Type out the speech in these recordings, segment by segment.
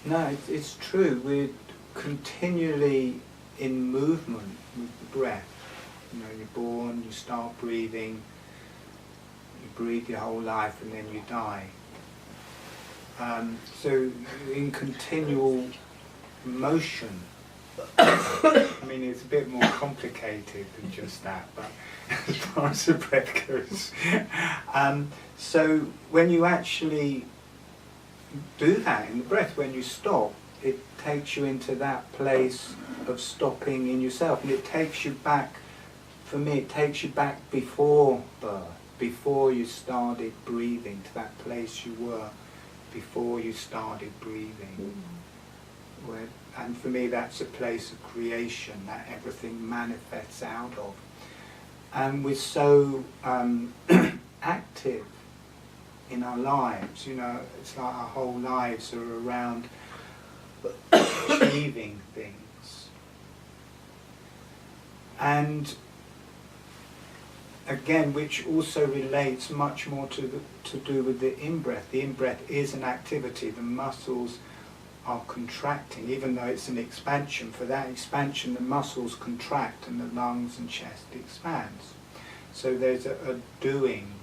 No, it's true. We're continually in movement with the breath. You know, you're born, you start breathing, you breathe your whole life, and then you die. So in continual motion. I mean, it's a bit more complicated than just that, but as far as the breath goes. So when you actually do that in the breath, when you stop, it takes you into that place of stopping in yourself, and it takes you back, for me, it takes you back before birth, before you started breathing, to that place you were before you started breathing. And for me, that's a place of creation that everything manifests out of. And we're so active in our lives, you know, it's like our whole lives are around achieving things. And again, which also relates much more to do with the in-breath. The in-breath is an activity. The muscles are contracting, even though it's an expansion. For that expansion, the muscles contract and the lungs and chest expands. So there's a doing,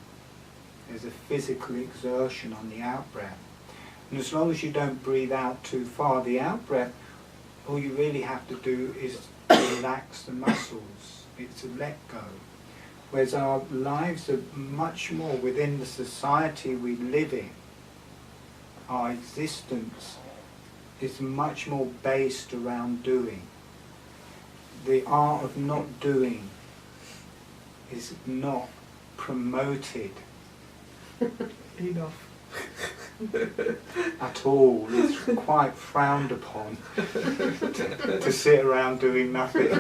there's a physical exertion on the out-breath. And as long as you don't breathe out too far, the out-breath, all you really have to do is relax the muscles. It's a let go. Whereas our lives are much more within the society we live in. Our existence is much more based around doing. The art of not doing is not promoted enough at all. It's quite frowned upon to sit around doing nothing.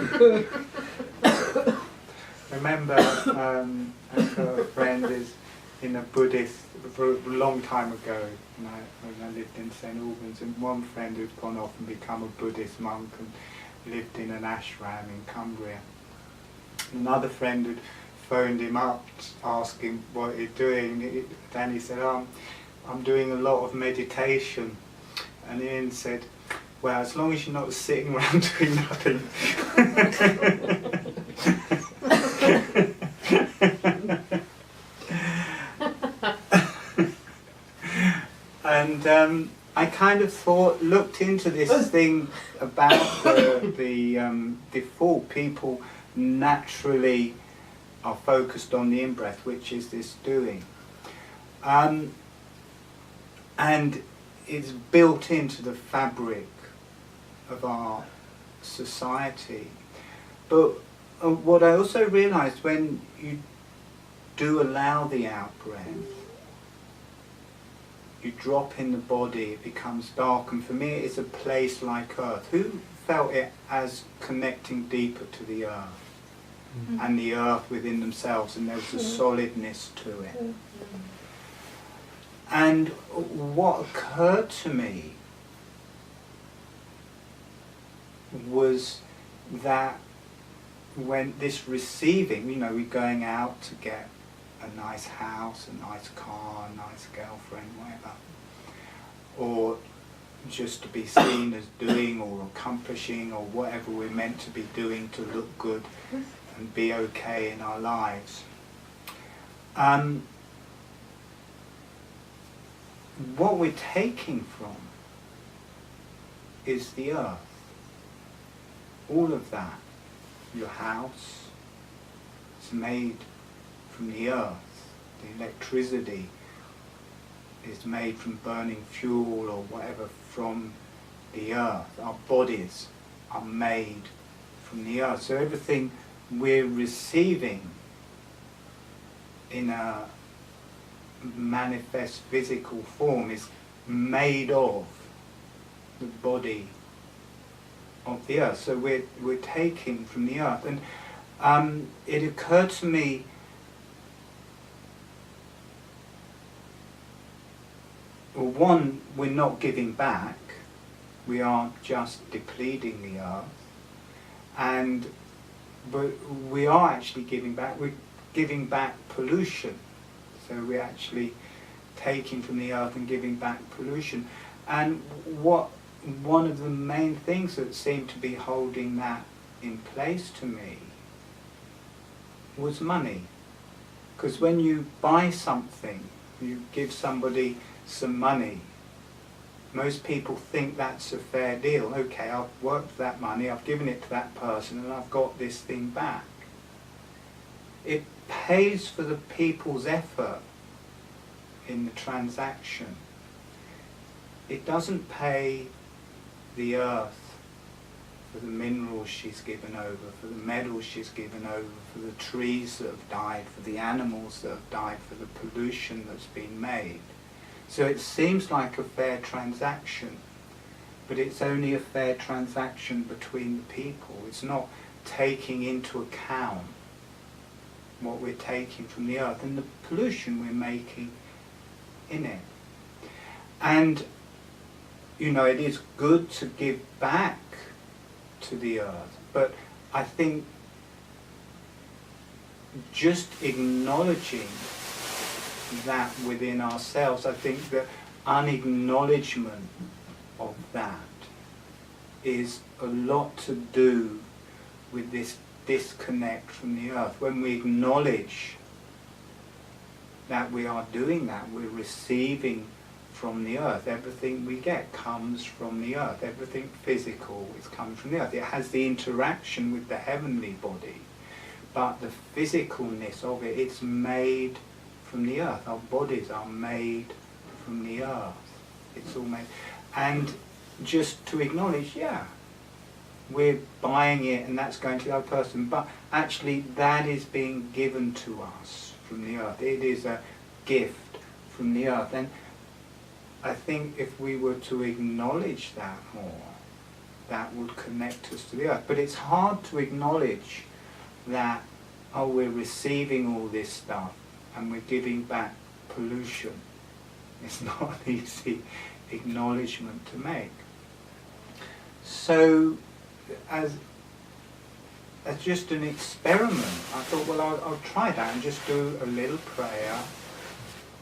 Remember, a friend is in a Buddhist, for a long time ago, when I lived in St Albans, and one friend who'd gone off and become a Buddhist monk and lived in an ashram in Cumbria. Another friend had phoned him up asking what he's doing. Then he said, "Oh, I'm doing a lot of meditation." And Ian said, "Well, as long as you're not sitting around doing nothing." And I kind of looked into this thing about the default. People naturally are focused on the in-breath, which is this doing. And it's built into the fabric of our society. But what I also realized, when you do allow the out-breath, you drop in the body, it becomes dark, and for me it's a place like earth. Who felt it as connecting deeper to the earth? Mm-hmm. And the earth within themselves, and there was a solidness to it. And what occurred to me was that when this receiving, you know, we're going out to get a nice house, a nice car, a nice girlfriend, whatever, or just to be seen as doing or accomplishing or whatever we're meant to be doing to look good and be okay in our lives. What we're taking from is the earth. All of that. Your house is made from the earth. The electricity is made from burning fuel or whatever from the earth. Our bodies are made from the earth. So everything we're receiving in a manifest physical form is made of the body of the earth. So we're taking from the earth. And it occurred to me, well, one, we're not giving back, we are just depleting the earth, but we are actually giving back. We're giving back pollution. So we're actually taking from the earth and giving back pollution. And one of the main things that seemed to be holding that in place to me was money. Because when you buy something, you give somebody some money, most people think that's a fair deal. Okay, I've worked for that money, I've given it to that person, and I've got this thing back. It pays for the people's effort in the transaction. It doesn't pay the earth for the minerals she's given over, for the metals she's given over, for the trees that have died, for the animals that have died, for the pollution that's been made. So it seems like a fair transaction, but it's only a fair transaction between the people. It's not taking into account what we're taking from the earth and the pollution we're making in it. And, you know, it is good to give back to the earth, but I think just acknowledging that within ourselves, I think the unacknowledgement of that is a lot to do with this disconnect from the earth. When we acknowledge that we are doing that, we're receiving from the earth. Everything we get comes from the earth. Everything physical is coming from the earth. It has the interaction with the heavenly body, but the physicalness of it, it's made from the earth. Our bodies are made from the earth. It's all made. And just to acknowledge, yeah, we're buying it and that's going to the other person, but actually that is being given to us from the earth. It is a gift from the earth. And I think if we were to acknowledge that more, that would connect us to the earth. But it's hard to acknowledge that, oh, we're receiving all this stuff and we're giving back pollution. It's not an easy acknowledgement to make. So, as just an experiment, I thought, well, I'll try that and just do a little prayer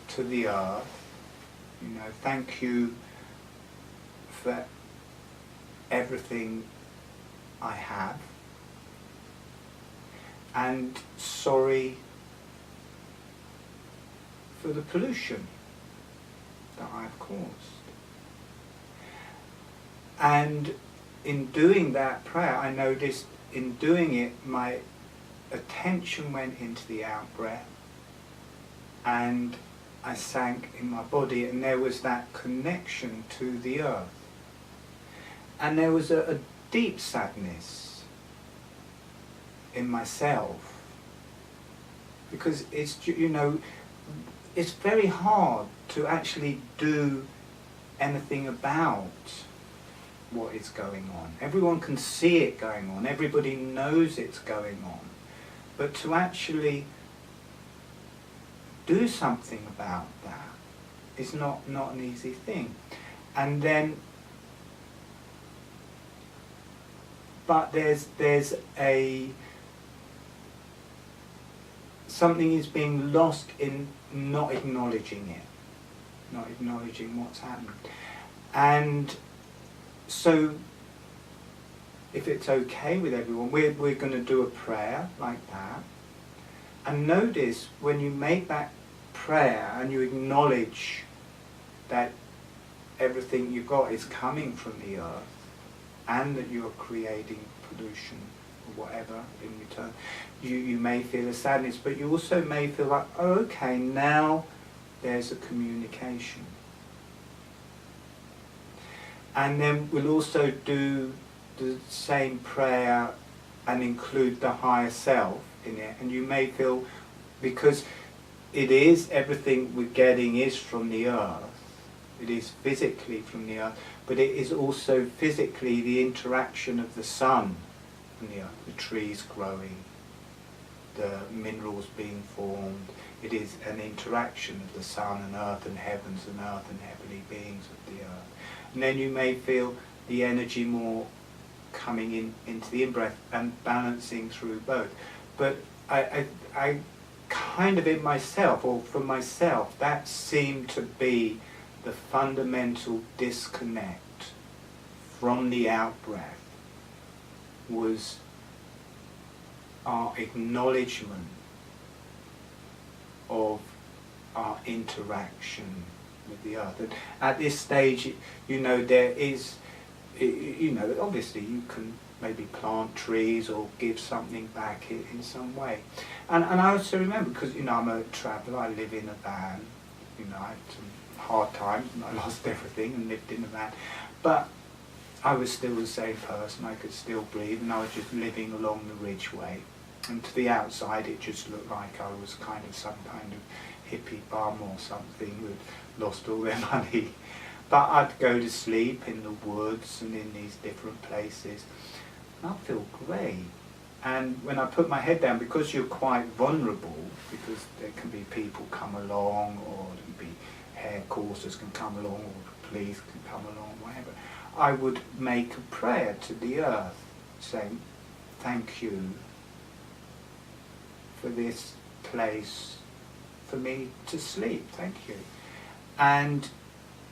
to the earth. You know, thank you for everything I have, and sorry for the pollution that I've caused. And in doing that prayer, I noticed in doing it, my attention went into the out-breath, and I sank in my body, and there was that connection to the earth. And there was a deep sadness in myself, because it's, you know, it's very hard to actually do anything about what is going on. Everyone can see it going on, everybody knows it's going on, but to actually do something about that is not an easy thing. And then, but there's something is being lost in not acknowledging it, not acknowledging what's happened. And so, if it's okay with everyone, we're going to do a prayer like that. And notice when you make that prayer and you acknowledge that everything you've got is coming from the earth and that you're creating pollution or whatever in return, you may feel a sadness, but you also may feel like, oh, okay, now there's a communication. And then we'll also do the same prayer and include the higher self in it. And you may feel, because it is, everything we're getting is from the earth, it is physically from the earth, but it is also physically the interaction of the sun and the earth, the trees growing, the minerals being formed. It is an interaction of the sun and earth and heavens and earth and heavenly beings of the earth. And then you may feel the energy more coming into the in-breath and balancing through both. But I kind of in myself, or for myself, that seemed to be the fundamental disconnect from the out-breath was our acknowledgement of our interaction with the earth. And at this stage, there is, obviously you can maybe plant trees or give something back in some way. And I also remember, because I'm a traveller, I live in a van, I had some hard times and I lost everything and lived in a van, but I was still the same person, I could still breathe, and I was just living along the ridgeway. And to the outside it just looked like I was kind of some kind of hippie bum or something who had lost all their money. But I'd go to sleep in the woods and in these different places, and I'd feel great. And when I put my head down, because you're quite vulnerable, because there can be people come along, or there can be hair coursers can come along, or the police can come along, whatever, I would make a prayer to the earth, saying, thank you for this place for me to sleep, thank you. And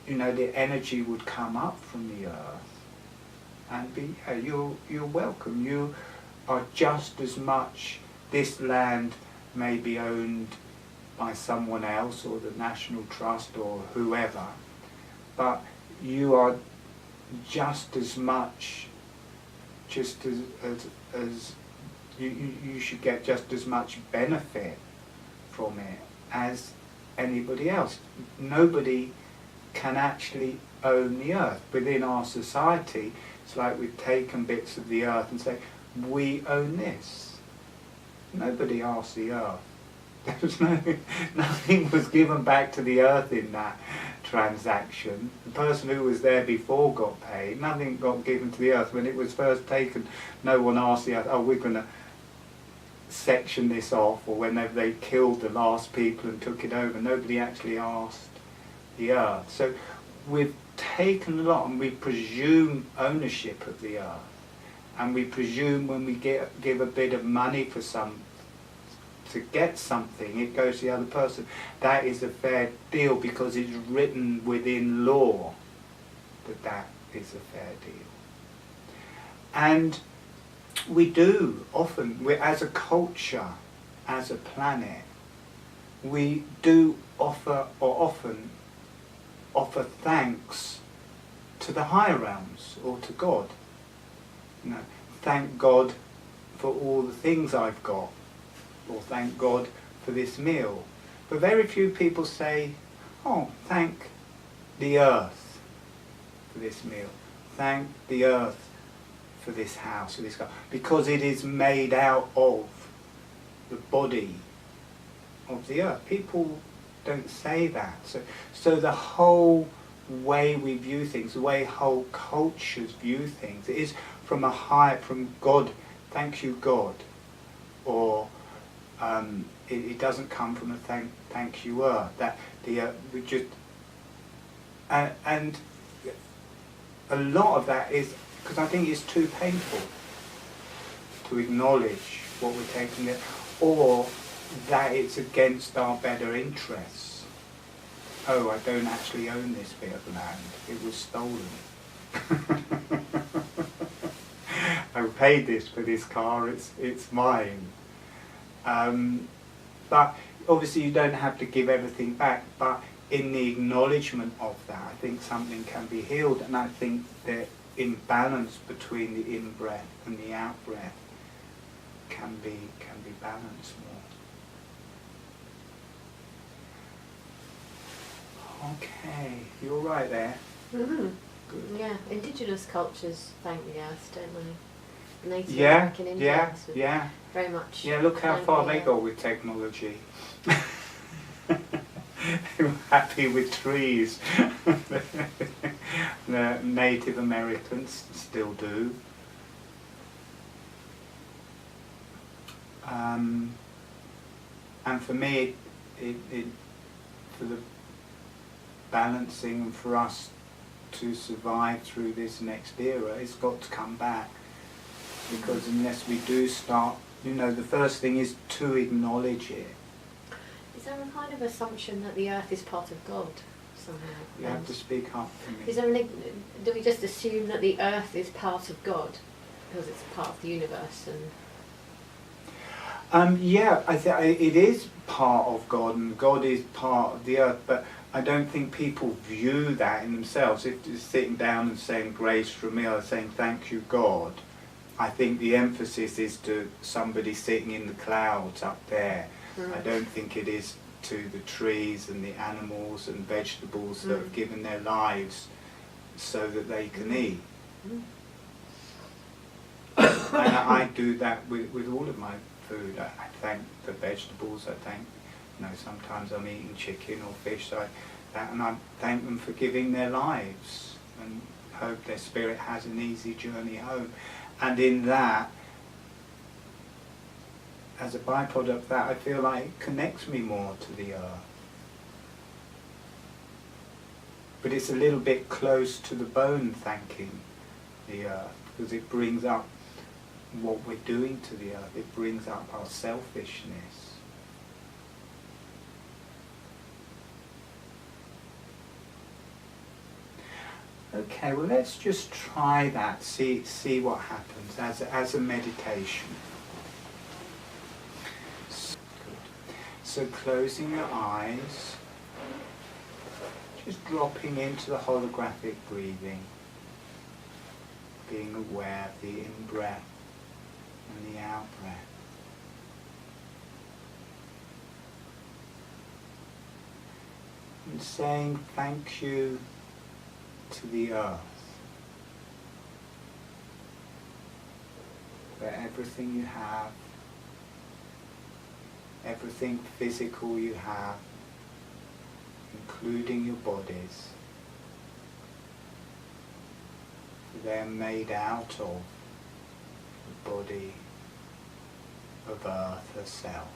the energy would come up from the earth and be, you're welcome. You are just as much, this land may be owned by someone else or the National Trust or whoever, but you are just as much, just as you should get just as much benefit from it as anybody else. Nobody can actually own the earth. Within our society, it's like we've taken bits of the earth and say, we own this. Nobody asked the earth. There was nothing was given back to the earth in that transaction. The person who was there before got paid. Nothing got given to the earth. When it was first taken, no one asked the earth, oh, we're going to section this off, or when they killed the last people and took it over. Nobody actually asked the earth. So we've taken a lot, and we presume ownership of the earth, and we presume when we give a bit of money for to get something, it goes to the other person. That is a fair deal because it's written within law that is a fair deal. And we do often, as a culture, as a planet, we do often offer thanks to the higher realms or to God. Thank God for all the things I've got, or thank God for this meal. But very few people say, oh, thank the earth for this meal. Thank the earth for this house, or this car, because it is made out of the body of the earth. People don't say that. So the whole way we view things, the way whole cultures view things, it is from God, thank you God, or it doesn't come from a thank you earth. That we just and a lot of that is because I think it's too painful to acknowledge what we're taking it, or that it's against our better interests. Oh, I don't actually own this bit of land. It was stolen. I paid this for this car. It's mine. But obviously you don't have to give everything back, but in the acknowledgement of that, I think something can be healed, and I think the imbalance between the in-breath and the out-breath can be balanced more. Okay, you're right there. Mm-hmm. Good. Yeah, indigenous cultures thank the earth, don't they? Native Yeah, American Indians would yeah. very much. Yeah, look how thank far the they earth. got with technology. They were happy with trees. The Native Americans still do. And for me, it for the balancing and for us to survive through this next era, it's got to come back. Because unless we do start, the first thing is to acknowledge it. Is there a kind of assumption that the earth is part of God? somehow. You have to speak up for me. Is there any, do we just assume that the earth is part of God because it's part of the universe? And Yeah, it is part of God, and God is part of the earth, but I don't think people view that in themselves. If they're sitting down and saying grace from me or saying thank you God, I think the emphasis is to somebody sitting in the clouds up there. I don't think it is to the trees and the animals and vegetables that have given their lives so that they can eat. And I do that with all of my food. I thank the vegetables, I thank, sometimes I'm eating chicken or fish, and I thank them for giving their lives and hope their spirit has an easy journey home. And in that, as a byproduct of that, I feel like it connects me more to the earth. But it's a little bit close to the bone, thanking the earth, because it brings up what we're doing to the earth. It brings up our selfishness. Okay, well, let's just try that, see what happens as a meditation. So closing your eyes, just dropping into the holographic breathing, being aware of the in-breath and the out-breath. And saying thank you to the earth for everything you have, everything physical you have, including your bodies. They're made out of the body of Earth herself.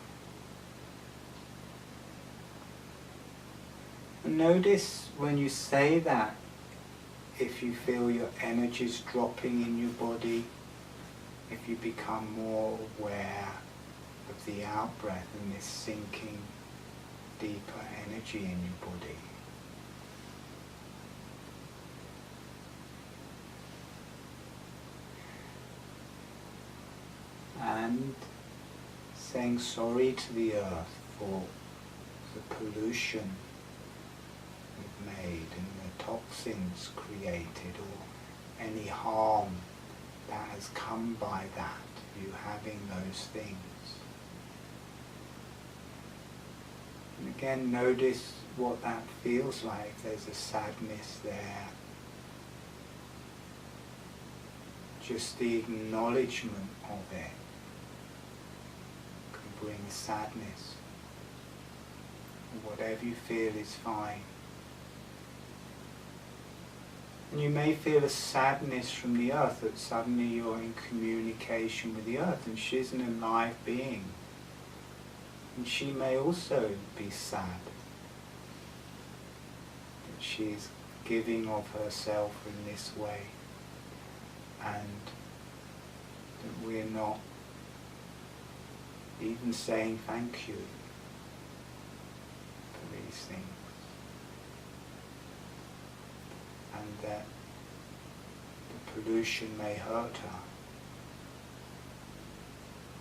And notice when you say that, if you feel your energies dropping in your body, if you become more aware of the out-breath and this sinking deeper energy in your body. And saying sorry to the earth for the pollution we've made and the toxins created or any harm that has come by that, you having those things. And again, notice what that feels like. There's a sadness there. Just the acknowledgement of it can bring sadness. Whatever you feel is fine. And you may feel a sadness from the earth, that suddenly you're in communication with the earth and she's an alive being. And she may also be sad that she's giving of herself in this way, and that we're not even saying thank you for these things. And that the pollution may hurt her.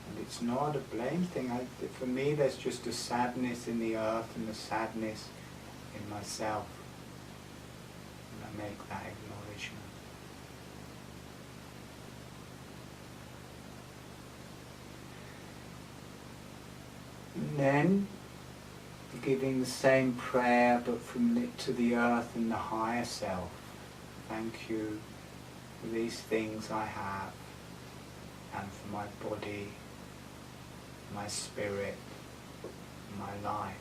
And it's not a blame thing. For me, there's just a sadness in the earth and a sadness in myself. And I make that acknowledgement. And then, giving the same prayer, but to the earth and the higher self. Thank you for these things I have, and for my body, my spirit, my life.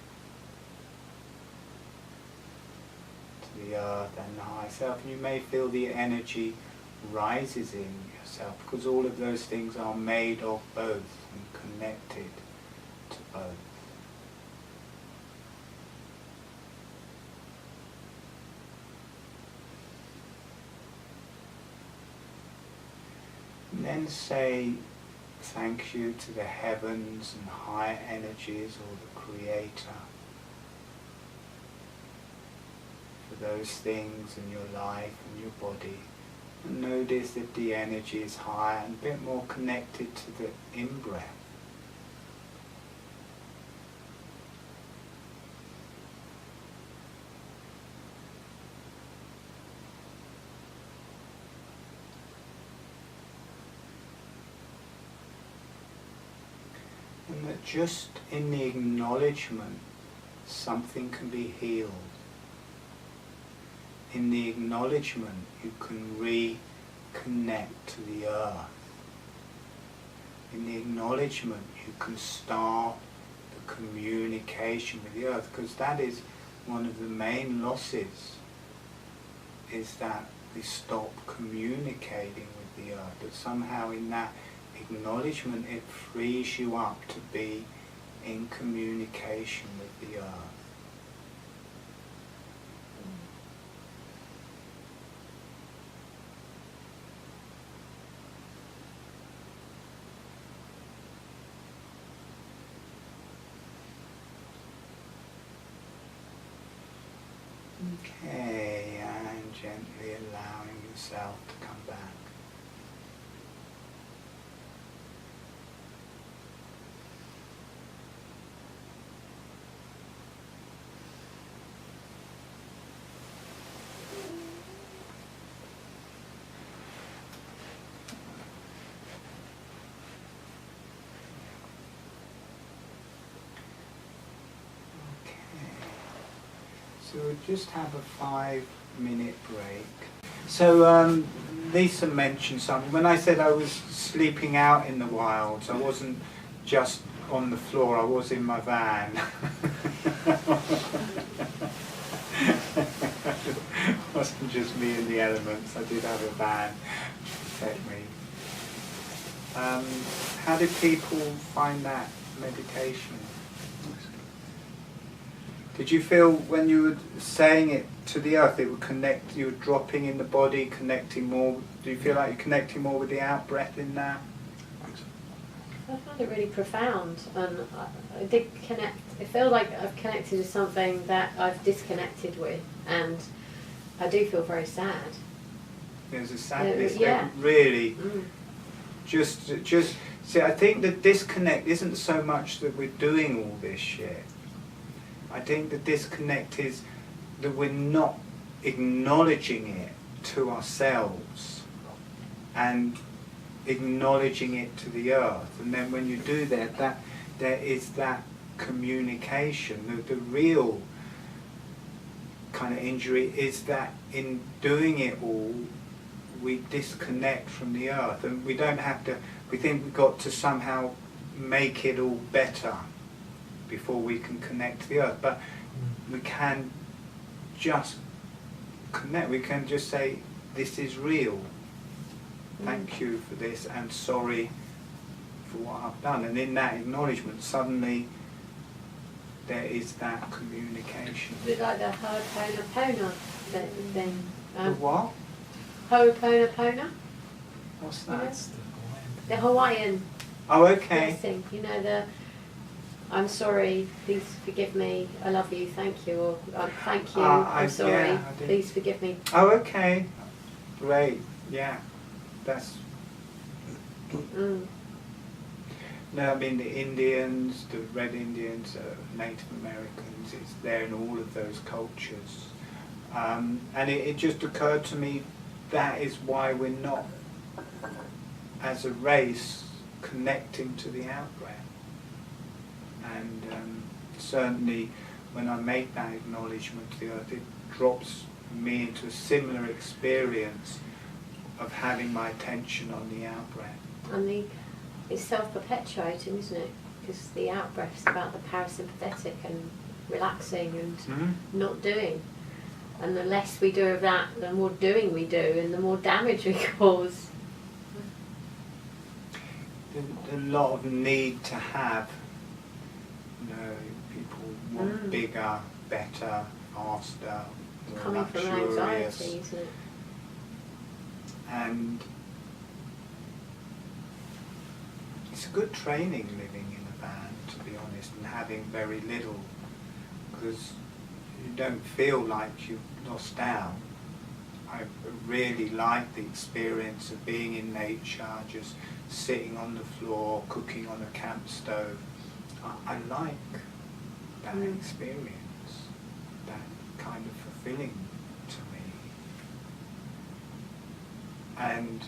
To the earth and the higher self. And you may feel the energy rises in yourself, because all of those things are made of both and connected to both. And then say thank you to the heavens and higher energies or the Creator those things in your life and your body. And notice if the energy is higher and a bit more connected to the in-breath. And that just in the acknowledgement, something can be healed. In the acknowledgement, you can reconnect to the earth. In the acknowledgement, you can start the communication with the earth, because that is one of the main losses, is that we stop communicating with the earth. That somehow in that acknowledgement, it frees you up to be in communication with the earth. Okay, and gently allowing yourself to come back. So we'll just have a 5-minute break. So Lisa mentioned something. When I said I was sleeping out in the wilds, I wasn't just on the floor, I was in my van. It wasn't just me in the elements, I did have a van to protect me. How did people find that meditation? Did you feel when you were saying it to the earth, it would connect, you were dropping in the body, connecting more? Do you feel like you're connecting more with the out-breath in that? I found it really profound, and I did connect. I feel like I've connected to something that I've disconnected with, and I do feel very sad. There's a sadness yeah. there, really. Just see, I think the disconnect isn't so much that we're doing all this shit. I think the disconnect is that we're not acknowledging it to ourselves and acknowledging it to the earth. And then when you do that there is that communication. The real kind of injury is that in doing it all, we disconnect from the earth, and we don't have to, we think we've got to somehow make it all better before we can connect to the earth, but we can just connect. We can just say, this is real, thank you for this, and sorry for what I've done. And in that acknowledgement, suddenly there is that communication. A bit like the Ho'oponopono thing. The what? Ho'oponopono? What's that? The Hawaiian Oh, okay. blessing. You know, the I'm sorry, please forgive me, I love you, thank you, or thank you, I'm sorry, yeah, please forgive me. Oh, okay. Great. Yeah. That's... No, I mean the Indians, the Red Indians, Native Americans, it's there in all of those cultures. And it just occurred to me that is why we're not, as a race, connecting to the out-breath. And certainly when I make that acknowledgement to the earth, it drops me into a similar experience of having my attention on the out-breath. And it's self-perpetuating, isn't it? Because the out-breath is about the parasympathetic and relaxing and not doing. And the less we do of that, the more doing we do, and the more damage we cause. A lot of need to have. You know, people want bigger, better, faster, more Coming from luxurious. anxiety, isn't it? And it's a good training living in a van, to be honest, and having very little, because you don't feel like you've lost out. I really like the experience of being in nature, just sitting on the floor, cooking on a camp stove. I like that experience, that kind of fulfilling to me. And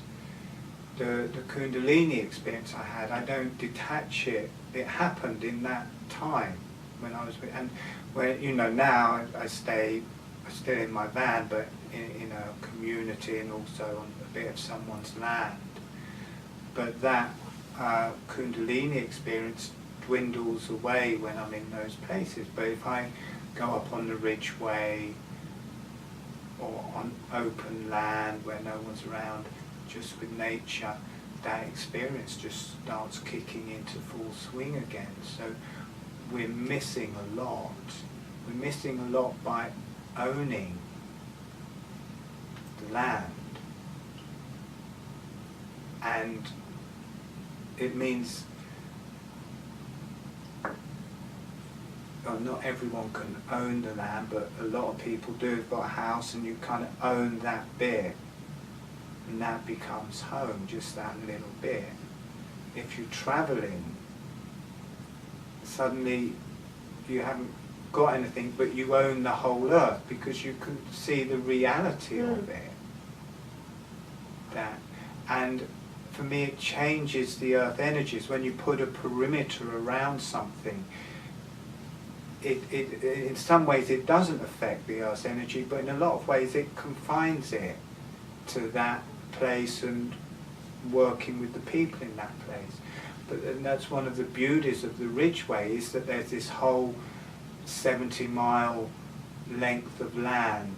the Kundalini experience I had, I don't detach it. It happened in that time when I was, and where, you know, now I'm still in my van, but in a community and also on a bit of someone's land. But that Kundalini experience dwindles away when I'm in those places. But if I go up on the ridgeway or on open land where no one's around, just with nature, that experience just starts kicking into full swing again. So we're missing a lot. We're missing a lot by owning the land. And it means not everyone can own the land, but a lot of people do. You've got a house and you kind of own that bit, and that becomes home, just that little bit. If you're travelling, suddenly you haven't got anything, but you own the whole earth because you can see the reality of it. That, and for me it changes the earth energies. When you put a perimeter around something, it in some ways it doesn't affect the earth's energy, but in a lot of ways it confines it to that place and working with the people in that place. But and that's one of the beauties of the Ridgeway, is that there's this whole 70-mile length of land.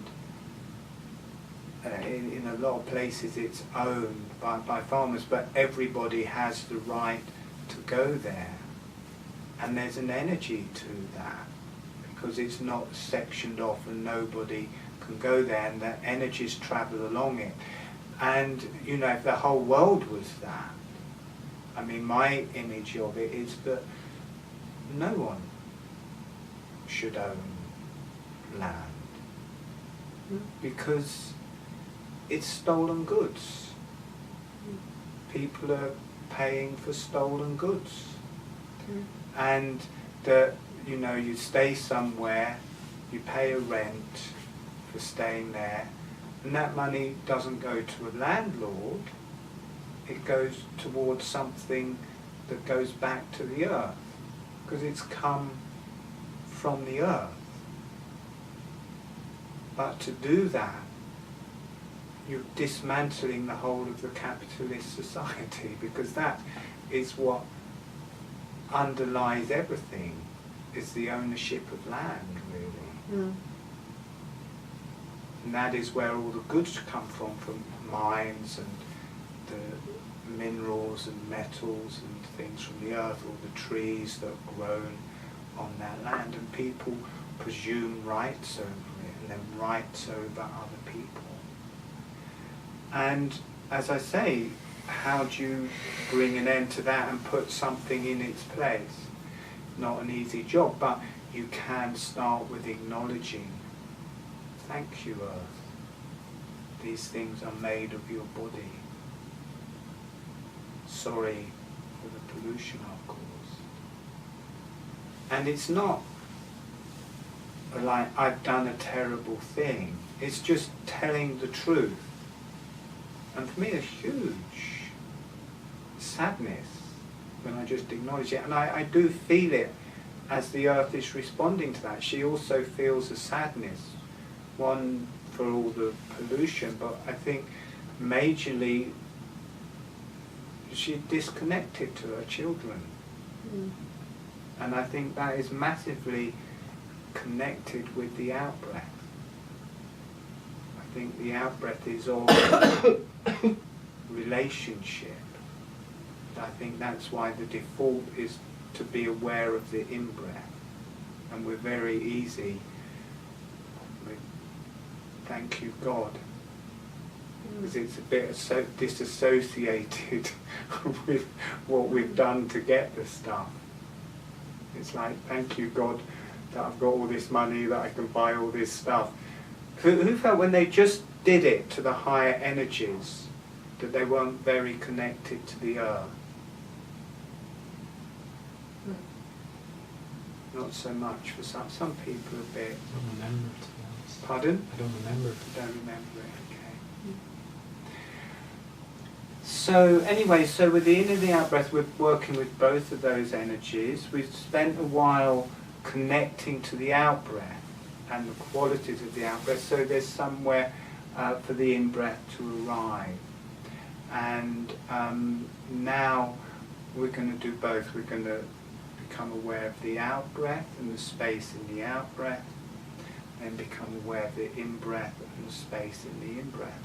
In a lot of places it's owned by farmers, but everybody has the right to go there. And there's an energy to that, because it's not sectioned off and nobody can go there, and the energies travel along it. And, you know, if the whole world was that, I mean, my image of it is that no one should own land, because it's stolen goods. People are paying for stolen goods. And that, you know, you stay somewhere, you pay a rent for staying there, and that money doesn't go to a landlord, it goes towards something that goes back to the earth, because it's come from the earth. But to do that, you're dismantling the whole of the capitalist society, because that is what underlies everything, is the ownership of land, really. And that is where all the goods come from mines and the minerals and metals and things from the earth, all the trees that are grown on that land, and people presume rights over it, and then rights over other people. And as I say, how do you bring an end to that and put something in its place? Not an easy job, but you can start with acknowledging, thank you, earth, these things are made of your body. Sorry for the pollution I've caused. And it's not like I've done a terrible thing, it's just telling the truth. And for me, a huge sadness when I just acknowledge it. And I do feel it as the earth is responding to that. She also feels a sadness, one for all the pollution, but I think majorly she disconnected to her children. And I think that is massively connected with the out-breath. I think the out-breath is all relationship. I think that's why the default is to be aware of the in-breath. And we're very easy with thank you God, because it's a bit disassociated with what we've done to get the stuff. It's like, thank you God that I've got all this money, that I can buy all this stuff. Who felt when they just did it to the higher energies that they weren't very connected to the earth? Not so much for some people a bit. I don't remember, to be honest. Pardon? I don't remember. I don't remember it, okay. So anyway, so with the in and the out breath, we're working with both of those energies. We've spent a while connecting to the out breath and the qualities of the out breath, so there's somewhere for the in breath to arrive. And now we're going to do both. We're going to become aware of the out breath and the space in the out breath, then become aware of the in breath and the space in the in breath.